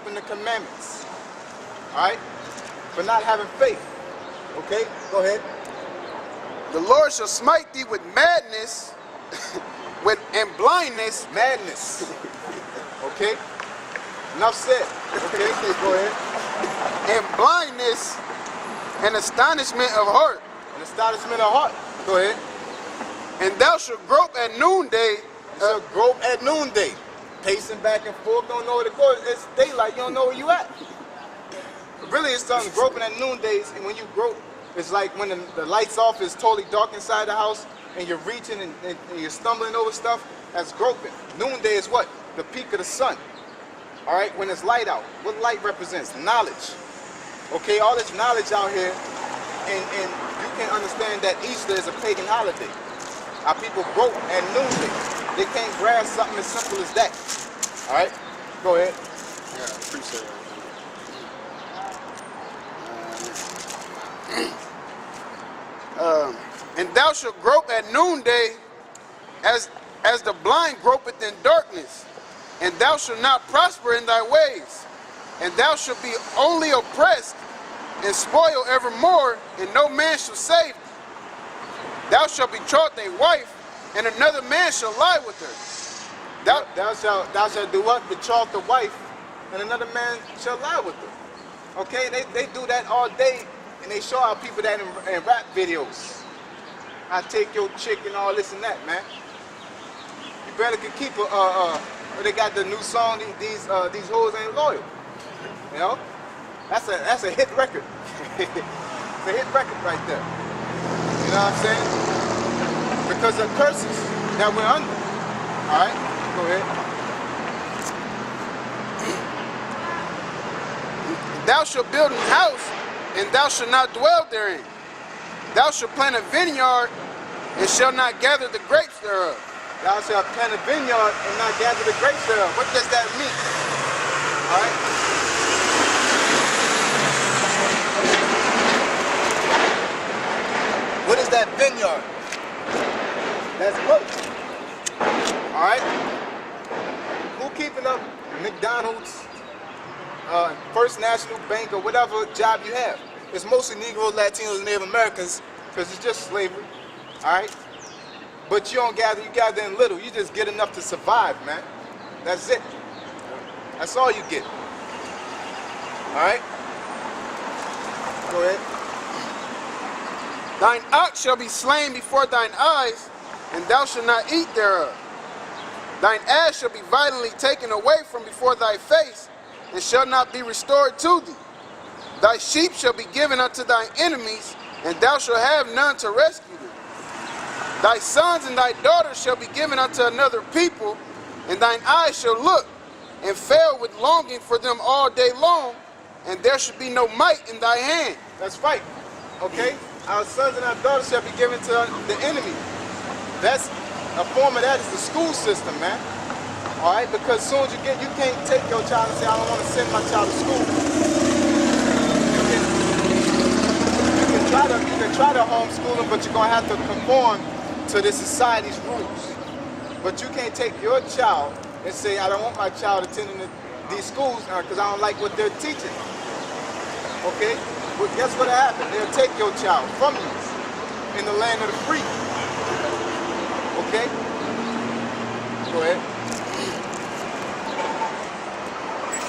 keeping the commandments. All right? For not having faith. Okay? Go ahead. The Lord shall smite thee with madness and blindness. Madness. Okay? Enough said. Okay? Go ahead. And blindness and astonishment of heart. An astonishment of heart. Go ahead. And thou shalt grope at noonday. You shall grope at noonday. Pacing back and forth, don't know where to go. It's daylight, you don't know where you at. Really, it's something groping at noondays, and when you grope, it's like when the lights off, it's totally dark inside the house, and you're reaching and you're stumbling over stuff. That's groping. Noonday is what? The peak of the sun. All right, when it's light out. What light represents? Knowledge. Okay, all this knowledge out here, and you can understand that Easter is a pagan holiday. Our people grope at noonday. They can't grasp something as simple as that. All right, go ahead. Yeah, I appreciate it. And thou shalt grope at noonday as the blind gropeth in darkness, and thou shalt not prosper in thy ways, and thou shalt be only oppressed and spoil evermore, and no man shall save thee. Thou shalt betroth thy wife, and another man shall lie with her. Thou shalt do what? Betroth the wife, and another man shall lie with her. Okay, they do that all day, and they show our people that in rap videos. I take your chick and all this and that, man. You better could keep they got the new song. These hoes ain't loyal. You know, that's a hit record. It's a hit record right there. You know what I'm saying? Because of curses that we're under. All right, go ahead. Thou shalt build an house, and thou shalt not dwell therein. Thou shalt plant a vineyard, and shalt not gather the grapes thereof. Thou shalt plant a vineyard and not gather the grapes thereof. What does that mean? All right. What is that vineyard? That's growth. All right. Who keeping up McDonald's, First National Bank, or whatever job you have? It's mostly Negroes, Latinos, and Native Americans, because it's just slavery. All right. But you don't gather. You gather in little. You just get enough to survive, man. That's it. That's all you get. All right. Go ahead. Thine ox shall be slain before thine eyes, and thou shalt not eat thereof. Thine ass shall be violently taken away from before thy face, and shall not be restored to thee. Thy sheep shall be given unto thine enemies, and thou shalt have none to rescue them. Thy sons and thy daughters shall be given unto another people, and thine eyes shall look, and fail with longing for them all day long, and there shall be no might in thy hand. That's right. Okay? Our sons and our daughters shall be given to the enemy. That's a form of that is the school system, man. All right? Because as soon as you can't take your child and say, I don't want to send my child to school. You can try to homeschool them, but you're going to have to conform to this society's rules. But you can't take your child and say, I don't want my child attending these schools because I don't like what they're teaching. Okay? Well, guess what happened? They'll take your child from you in the land of the free. Okay? Go ahead.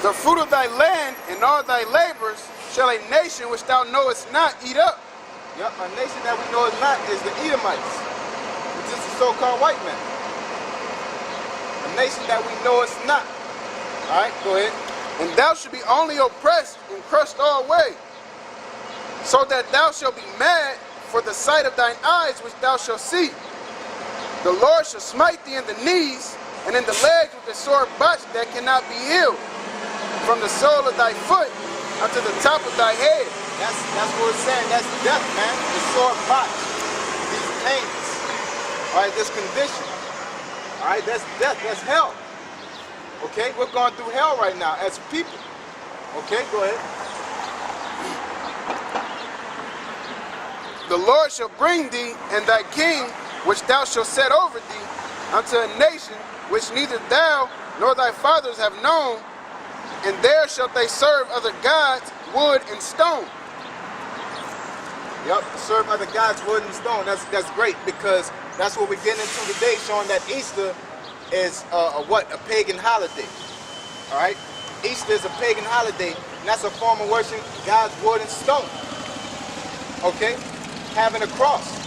The fruit of thy land and all thy labors shall a nation which thou knowest not eat up. Yep, a nation that we know is not is the Edomites, which is the so-called white man. A nation that we know is not. All right, go ahead. And thou shalt be only oppressed and crushed all way, so that thou shalt be mad for the sight of thine eyes which thou shalt see. The Lord shall smite thee in the knees and in the legs with a sore botch that cannot be healed, from the sole of thy foot unto the top of thy head. That's what it's saying. That's death, man. The sore botch. These pains. All right, this condition. All right, that's death. That's hell. Okay, we're going through hell right now as people. Okay, go ahead. The Lord shall bring thee and thy king, which thou shalt set over thee, unto a nation which neither thou nor thy fathers have known, and there shalt they serve other gods, wood and stone. Yep, serve other gods, wood and stone. That's great, because that's what we're getting into today, showing that Easter is a pagan holiday. All right, Easter is a pagan holiday, and that's a form of worship God's wood and stone. Okay, having a cross.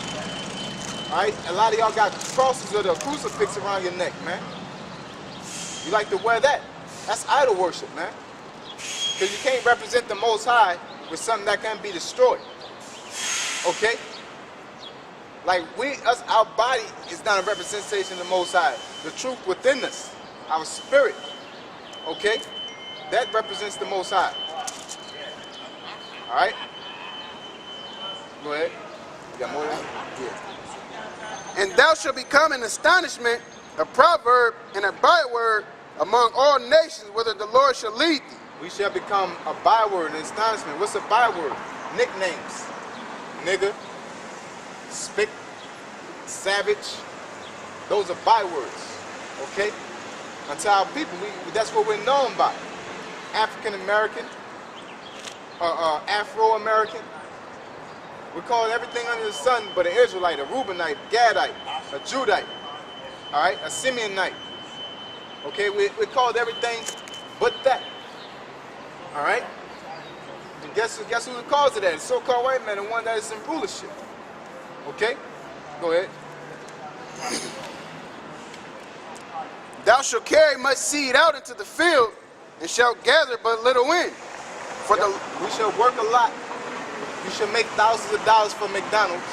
All right, a lot of y'all got crosses or the crucifix around your neck, man. You like to wear that? That's idol worship, man. Because you can't represent the Most High with something that can be destroyed. Okay? Like our body is not a representation of the Most High. The truth within us, our spirit, okay? That represents the Most High. All right? Go ahead. You got more of that? Yeah. And thou shalt become an astonishment, a proverb, and a byword among all nations, whither the Lord shall lead thee. We shall become a byword, an astonishment. What's a byword? Nicknames. Nigger, spick, savage. Those are bywords. Okay? Unto our people, that's what we're known by. African American, Afro American. We call everything under the sun but an Israelite, a Reubenite, Gadite, a Judite, all right, a Simeonite. Okay, we called everything but that. All right? And guess who the cause of that? The so-called white man, the one that is in rulership. Okay? Go ahead. Thou shalt carry much seed out into the field, and shalt gather but little in. For we shall work a lot. You should make thousands of dollars for McDonald's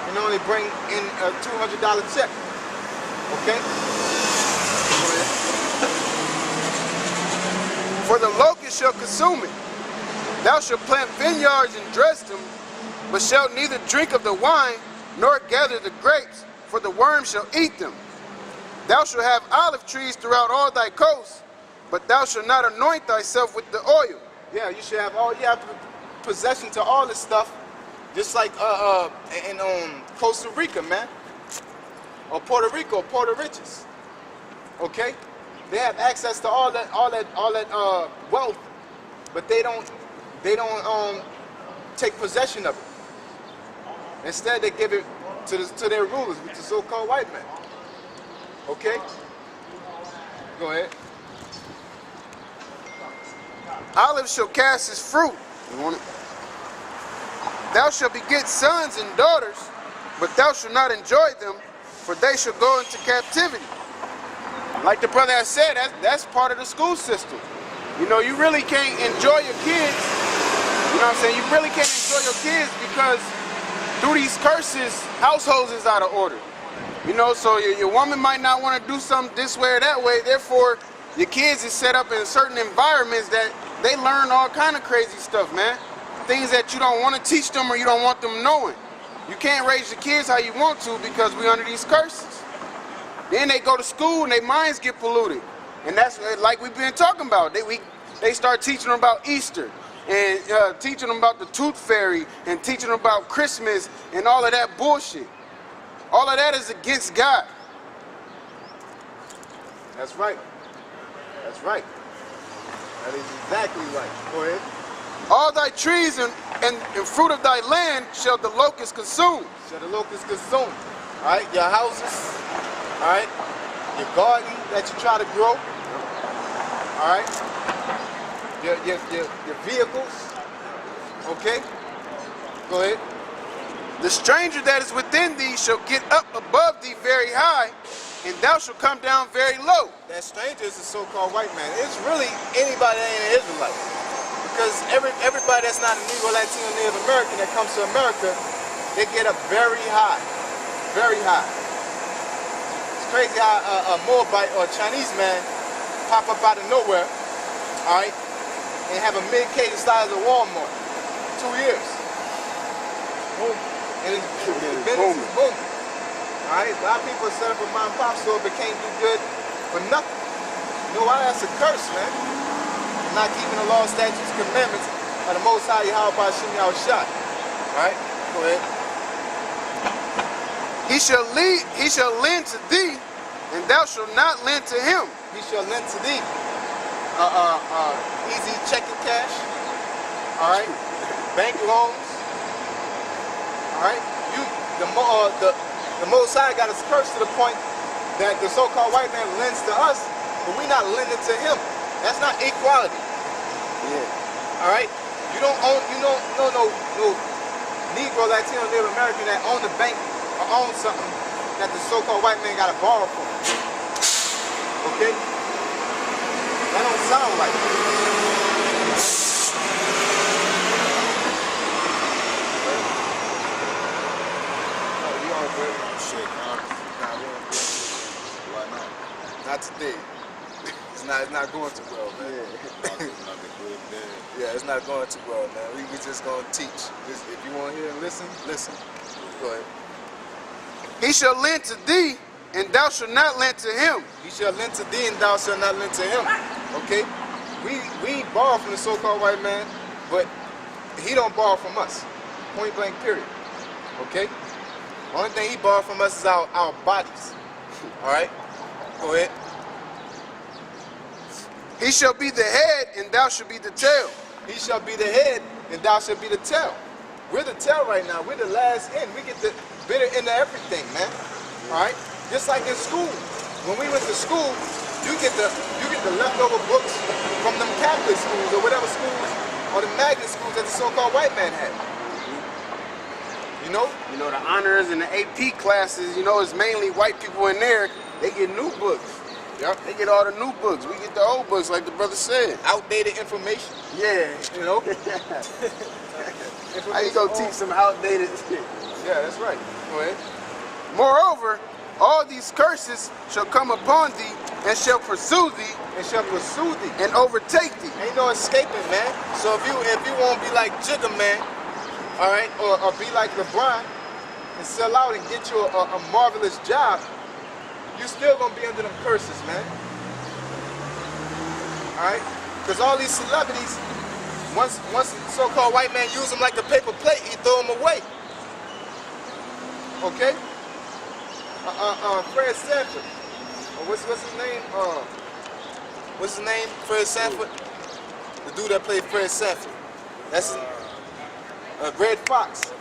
and only bring in a $200 check. Okay? For the locust shall consume it. Thou shalt plant vineyards and dress them, but shalt neither drink of the wine, nor gather the grapes, for the worm shall eat them. Thou shalt have olive trees throughout all thy coasts, but thou shalt not anoint thyself with the oil. Yeah, you should have all. You have possession to all this stuff, just like in Costa Rica, man, or Puerto Rico, Puerto Riches. Okay, they have access to all that wealth, but they don't take possession of it. Instead, they give it to their rulers, which is so-called white men. Okay, go ahead. Olive shall cast his fruit. You want it? Thou shalt beget sons and daughters, but thou shalt not enjoy them, for they shall go into captivity. Like the brother has said, that's part of the school system. You know, you really can't enjoy your kids. You know what I'm saying? You really can't enjoy your kids because through these curses, households is out of order. You know, so your woman might not want to do something this way or that way. Therefore, your kids is set up in certain environments that they learn all kind of crazy stuff, man. Things that you don't want to teach them or you don't want them knowing. You can't raise your kids how you want to because we're under these curses. Then they go to school and their minds get polluted. And that's like we've been talking about. They start teaching them about Easter and teaching them about the Tooth Fairy and teaching them about Christmas and all of that bullshit. All of that is against God. That's right. That's right. That is exactly right. Go ahead. All thy trees and fruit of thy land shall the locust consume. Shall the locust consume. All right, your houses. All right, your garden that you try to grow. All right, your vehicles. Okay. Go ahead. The stranger that is within thee shall get up above thee very high, and thou shalt come down very low. That stranger is a so-called white man. It's really anybody that ain't an Israelite. Because everybody that's not a Negro, Latino, Native American that comes to America, they get up very high. Very high. It's crazy how a Moabite or a Chinese man pop up out of nowhere, all right, and have a mid-K the size of Walmart. 2 years. Boom. And the business is booming. All right, a lot of people set up a mom and pop store but can't do good for nothing. You know why? That's a curse, man. Not keeping the law, statutes, commandments of the Most High Yahweh Bashim Yahushua. All right, go ahead. He shall lend to thee, and thou shalt not lend to him. He shall lend to thee. easy checking cash. All right, bank loans. All right, the Most High got us cursed to the point that the so-called white man lends to us, but we not lending to him. That's not equality. Yeah. All right, you don't know no Negro, Latino, Native American that own the bank or own something that the so-called white man got to borrow from. Okay, that don't sound like it. Shit, why not? Not today. It's not going too well, man. Yeah, it's not going too well, man. We just gonna teach. If you want to hear and listen, listen. Go ahead. He shall lend to thee, and thou shalt not lend to him. He shall lend to thee, and thou shalt not lend to him. Okay? We borrow from the so-called white man, but he don't borrow from us. Point blank, period. Okay? Only thing he borrowed from us is our bodies. All right? Go ahead. He shall be the head, and thou shalt be the tail. He shall be the head, and thou shalt be the tail. We're the tail right now. We're the last end. We get the bitter end of everything, man. All right? Just like in school. When we went to school, you get the leftover books from them Catholic schools or whatever schools or the magnet schools that the so-called white man had. You know? You know, the honors and the AP classes, you know, it's mainly white people in there. They get new books. Yep. They get all the new books. We get the old books, like the brother said. Outdated information. Yeah. You know? How you gonna teach some outdated shit? Yeah, that's right. Go ahead. Moreover, all these curses shall come upon thee, and shall pursue thee, And shall pursue thee. and overtake thee. Ain't no escaping, man. So if you won't be like Jigga Man, all right, or be like LeBron and sell out and get you a marvelous job, you still gonna be under them curses, man. All right, because all these celebrities, once the so-called white man use them like a paper plate, he throw them away. Okay? Fred Sanford. What's his name? What's his name? Fred Sanford. The dude that played Fred Sanford. That's Red Fox.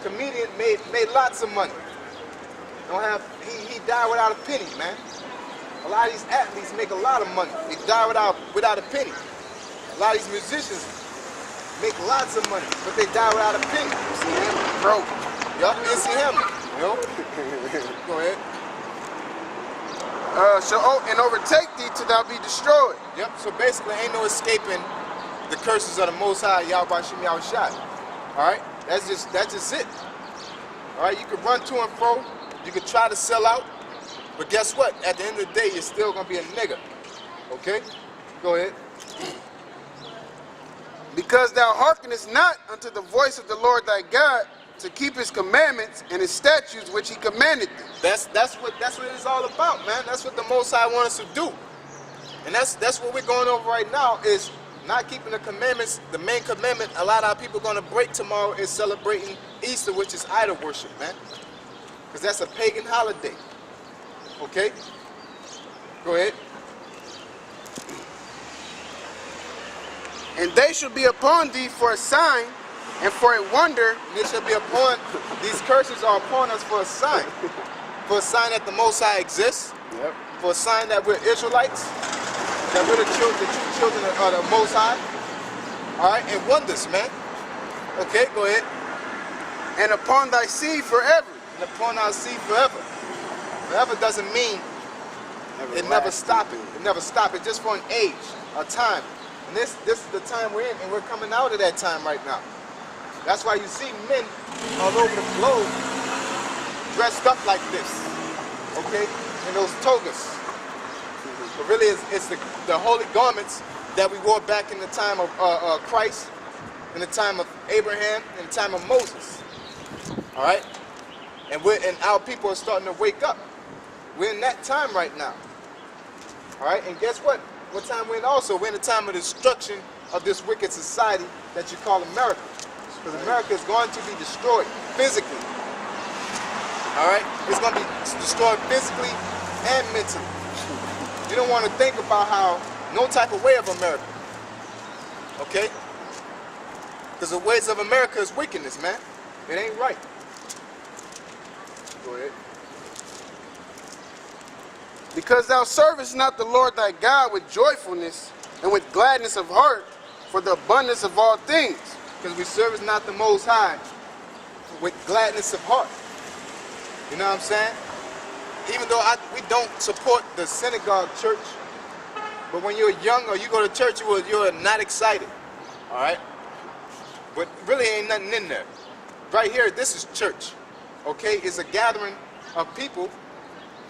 Comedian made lots of money. He died without a penny, man. A lot of these athletes make a lot of money. They die without a penny. A lot of these musicians make lots of money, but they die without a penny. See him? Broke. Yup, MC Hammer. You know? Go ahead. And overtake thee till thou be destroyed. Yep, so basically ain't no escaping the curses of the Most High, Yahweh Shem Yahushua. Alright? That's just it. Alright, you can run to and fro, you can try to sell out, but guess what? At the end of the day, you're still gonna be a nigga. Okay? Go ahead. Because thou hearkenest not unto the voice of the Lord thy God, to keep his commandments and his statutes which he commanded thee. That's what it's all about, man. That's what the Most High wants us to do. And that's what we're going over right now, is not keeping the commandments. The main commandment a lot of our people are going to break tomorrow is celebrating Easter, which is idol worship, man. Because that's a pagan holiday. Okay? Go ahead. And they shall be upon thee for a sign and for a wonder. And it shall be upon, these curses are upon us for a sign. For a sign that the Most High exists. Yep. For a sign that we're Israelites. That we're the true children of the Most High. Alright, and wonders, man. Okay, go ahead. And upon thy seed forever. And upon our seed forever. Forever doesn't mean it never stop it. It never stop it, just for an age, a time. And this is the time we're in, and we're coming out of that time right now. That's why you see men all over the globe dressed up like this, okay? In those togas. But really, it's the holy garments that we wore back in the time of Christ, in the time of Abraham, in the time of Moses. All right? And our people are starting to wake up. We're in that time right now. All right? And guess what? What time we're in also? We're in the time of destruction of this wicked society that you call America. Because America is going to be destroyed physically. All right? It's going to be destroyed physically and mentally. You don't want to think about how No type of way of America. Okay? Because the ways of America is wickedness, man. It ain't right. Go ahead. Because thou servest not the Lord thy God with joyfulness and with gladness of heart for the abundance of all things. Because we service not the Most High with gladness of heart. You know what I'm saying? Even though we don't support the synagogue church, but when you're young or you go to church, you're not excited. All right? But really ain't nothing in there. Right here, this is church. Okay? It's a gathering of people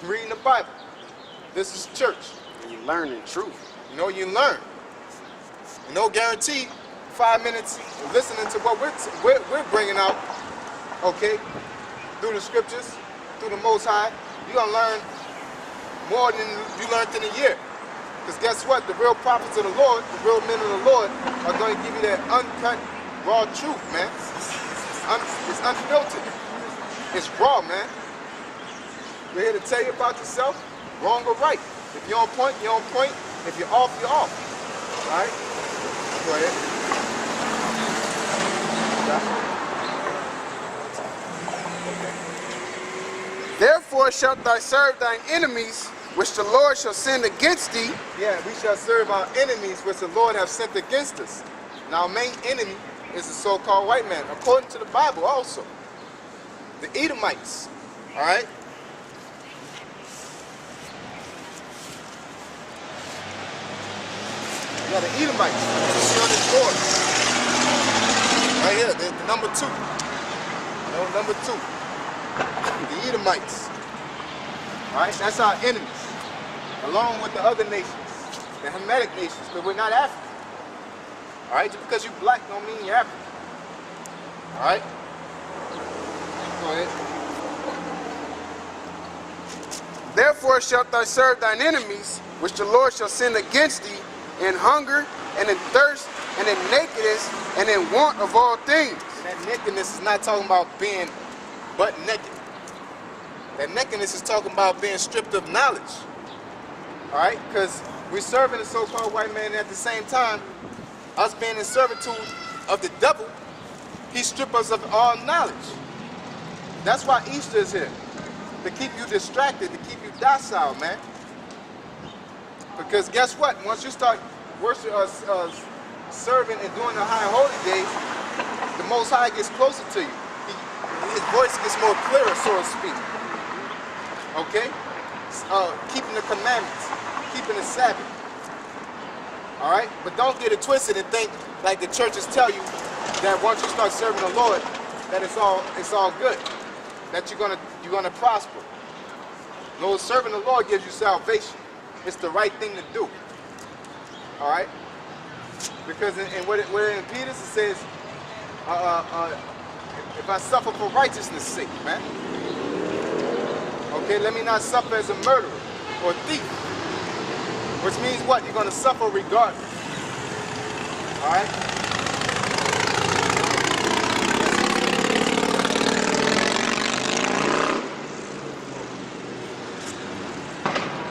reading the Bible. This is church. And you learn in truth. You know, you learn. No guarantee 5 minutes listening to what we're bringing out, okay, through the scriptures, through the Most High, you're going to learn more than you learned in a year. Because guess what? The real prophets of the Lord, the real men of the Lord, are going to give you that uncut, raw truth, man. It's unfiltered. It's raw, man. We're here to tell you about yourself, wrong or right. If you're on point, you're on point. If you're off, you're off. All right? Go ahead. Therefore shalt thou serve thine enemies, which the Lord shall send against thee. Yeah, we shall serve our enemies, which the Lord hath sent against us. Now, our main enemy is the so-called white man, according to the Bible also. The Edomites, all right? Yeah, the Edomites. You see on this board. Right here, the number 2. No, number 2. The Edomites. All right, that's our enemies. Along with the other nations, the Hamitic nations, because we're not African. All right, just because you're black don't mean you're African. All right? Go ahead. Therefore shalt thou serve thine enemies, which the Lord shall send against thee, in hunger, and in thirst, and in nakedness, and in want of all things. And that nakedness is not talking about being butt naked. That nakedness is talking about being stripped of knowledge. All right? Because we're serving the so-called white man, and at the same time, us being in servitude of the devil, he stripped us of all knowledge. That's why Easter is here. To keep you distracted, to keep you docile, man. Because guess what? Once you start worshiping, serving and doing the high and holy days, the Most High gets closer to you. His voice gets more clearer, so to speak. Okay? Keeping the commandments, keeping the Sabbath. All right? But don't get it twisted and think, like the churches tell you, that once you start serving the Lord, that it's all good, that you're gonna prosper. No, serving the Lord gives you salvation. It's the right thing to do. All right? Because where in Peter it says, if I suffer for righteousness' sake, man. Okay, let me not suffer as a murderer or a thief. Which means what? You're gonna suffer regardless. All right?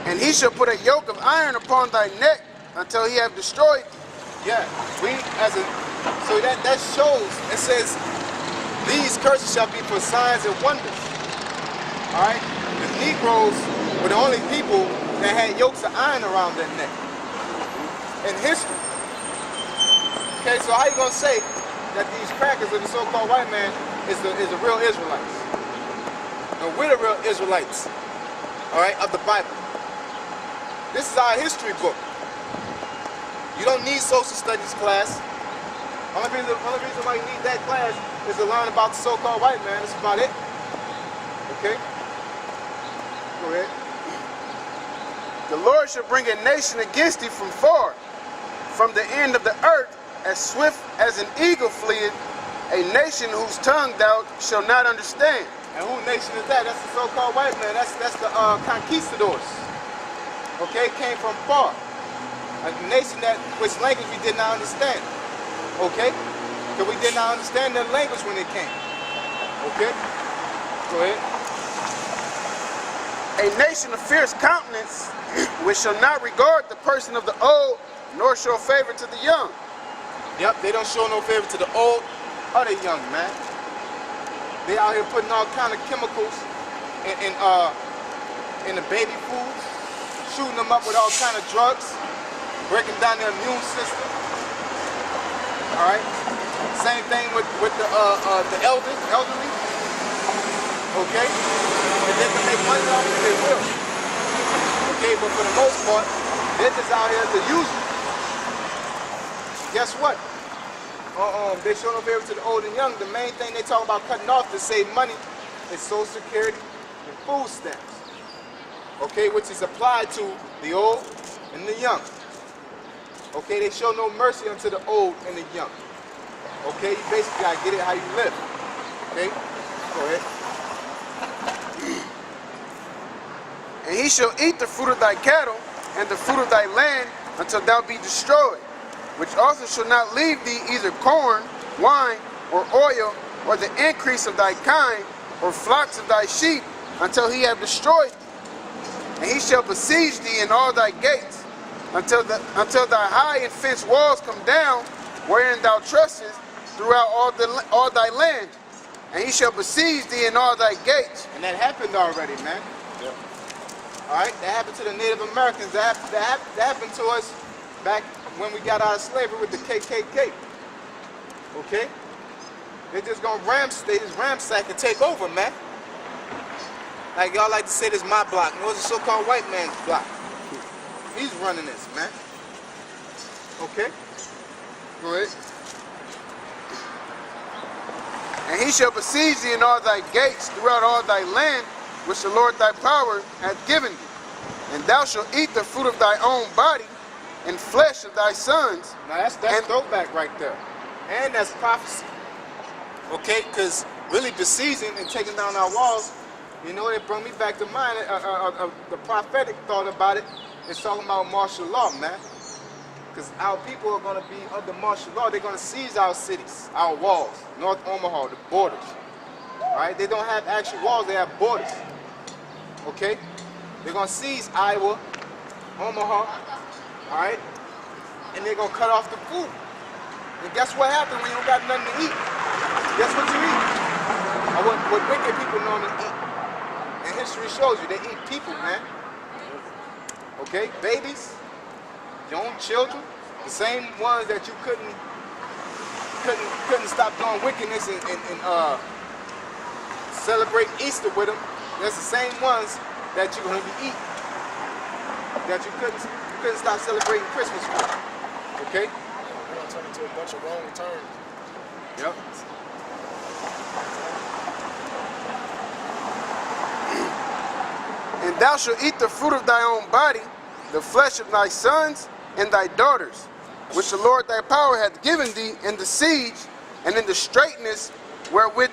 And he shall put a yoke of iron upon thy neck until he have destroyed thee. Yeah, so that shows, it says, these curses shall be for signs and wonders. All right? The Negroes were the only people that had yokes of iron around their neck in history. Okay, so how you gonna say that these crackers of the so-called white man is the real Israelites? No, we're the real Israelites, all right, of the Bible. This is our history book. You don't need social studies class. Only reason why you need that class is to learn about the so-called white man. That's about it. Okay? Go ahead. The Lord shall bring a nation against thee from far, from the end of the earth, as swift as an eagle fleeth, a nation whose tongue thou shalt not understand. And whose nation is that? That's the so-called white man. That's the conquistadors. Okay, came from far. A nation which language we did not understand. Okay? Because we did not understand their language when they came. Okay? Go ahead. A nation of fierce countenance, which shall not regard the person of the old, nor show favor to the young. Yep, they don't show no favor to the old or the young, man. They out here putting all kind of chemicals in the baby foods, shooting them up with all kind of drugs, breaking down their immune system. All right. Same thing with the elderly. Okay. If they can make money off it, they will. Okay, but for the most part, they're just out here to use it. Guess what? They show no favor to the old and young. The main thing they talk about cutting off to save money is Social Security and food stamps. Okay, which is applied to the old and the young. Okay, they show no mercy unto the old and the young. Okay, you basically gotta get it how you live. Okay, go ahead. And he shall eat the fruit of thy cattle and the fruit of thy land until thou be destroyed, which also shall not leave thee either corn, wine, or oil, or the increase of thy kind, or flocks of thy sheep, until he have destroyed thee. And he shall besiege thee in all thy gates, until thy high and fenced walls come down, wherein thou trustest throughout all thy land. And he shall besiege thee in all thy gates. And that happened already, man. Yep. All right, that happened to the Native Americans. That happened to us back when we got out of slavery with the KKK. Okay? They just gonna ransack and take over, man. Like y'all like to say, this my block. No, it's a so-called white man's block. He's running this, man. Okay? Go ahead. And he shall besiege thee in all thy gates throughout all thy land, which the Lord thy power hath given thee. And thou shalt eat the fruit of thy own body, and flesh of thy sons. Now that's throwback right there. And that's prophecy. Okay, because really besieging and taking down our walls, you know, it brought me back to mind, the prophetic thought about it. It's talking about martial law, man. Because our people are going to be under martial law. They're going to seize our cities, our walls, North Omaha, the borders. All right, they don't have actual walls, they have borders. Okay, they're going to seize Iowa, Omaha, all right, and they're going to cut off the food. And guess what happens when you don't got nothing to eat? Guess what you eat? Or what wicked people normally eat. And history shows you they eat people, man. Okay, babies, your own children, the same ones that you couldn't stop doing wickedness and celebrate Easter with them. That's the same ones that you're going to be eating. That you couldn't stop celebrating Christmas with. Okay? We're going to turn into a bunch of wrong terms. Yep. And thou shalt eat the fruit of thy own body, the flesh of thy sons and thy daughters, which the Lord thy power hath given thee in the siege and in the straitness wherewith